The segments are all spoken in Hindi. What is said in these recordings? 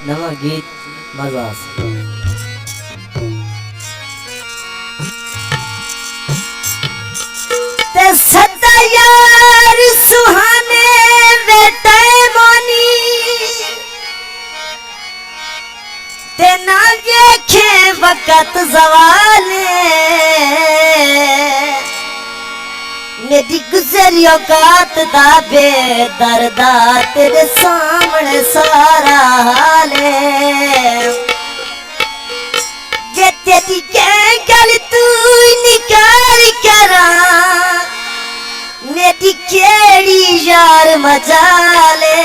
नवा गीत मजा से ते सदा यार सुहाने बेटे मोनी ते ना देखे वक़्त ज़वाले मेरी गुज़री औकात दा बेदर्दा तेरे सामने सारा हाल है जे तेरी गल तू निकार करा मेरी केड़ी यार मजाले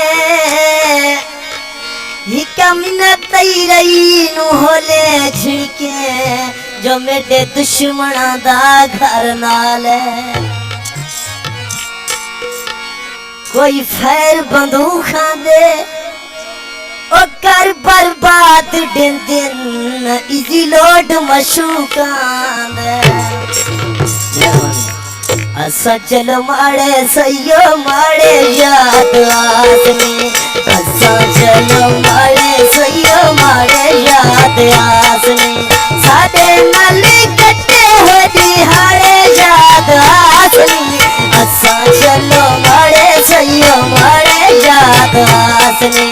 हिकम न तैरई नु होले छिड़के जो मेरे दुश्मना दा घर नाल है कोई फैर बंदूखा दे ओ कर बर्बाद दिन दिन इजी लोड मशूकान असा चलो माड़े सयो माड़े याद आसने असा चलो माड़े सयो माड़े याद आसने साडे नाल कट्टे हो दिहाड़े याद आसने असा चलो माड़े सयो माड़े याद आसने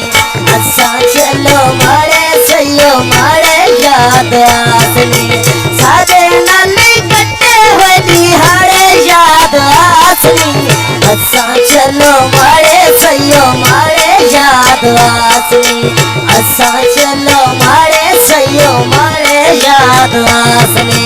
असा चलो माड़े सयो माड़े याद आसने साडे नाल कट्टे हो दिहाड़े याद आसने असा चलो माड़े सयो माड़े याद आसने असा चलो माड़े सयो माड़े याद आसने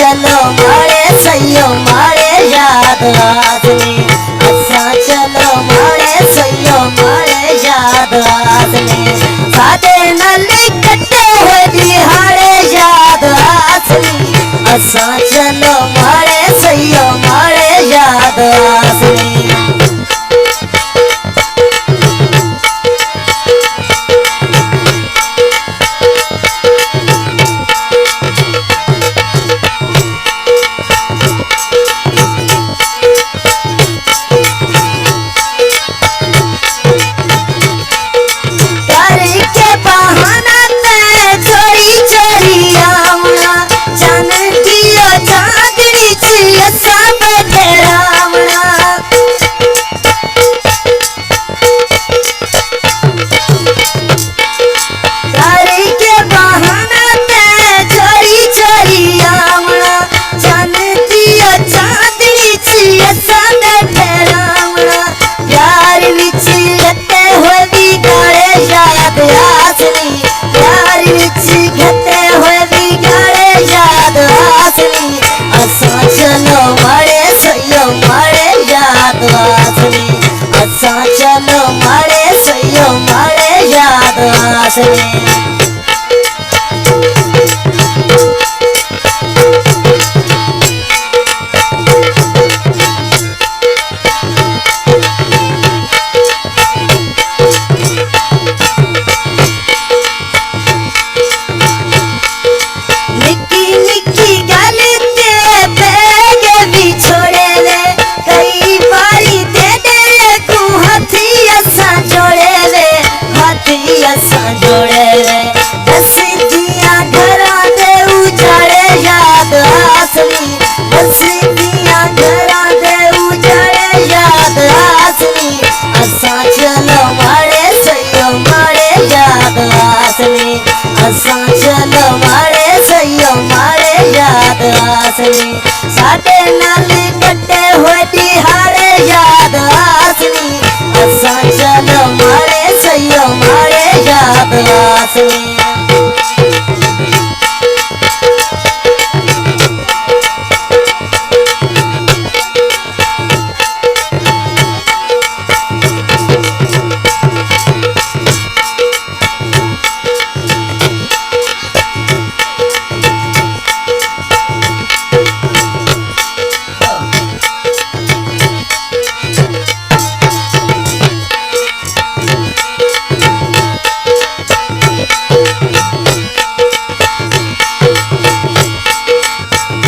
चलो माड़े सयो माड़े याद आसने असा चलो माड़े सयो माड़े याद आसने साडे नाल कट्टे हो दिहाड़े याद आसने असा चलो माड़े सयो माड़े याद आसने असा चलो माड़े सयो माड़े याद आसने जोड़े में।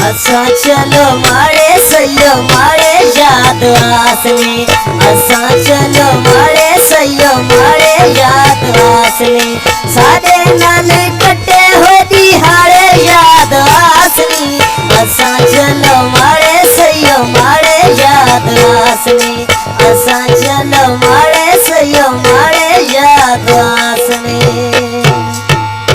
असा चलो मारे सैयो मारे याद आसने, असा चलो मारे सैयो मारे याद आसने, सादे नान कट्टे हो दिहाड़े याद आसनी। असा चलो मारे सैयो मारे याद आसने, असा चलो मारे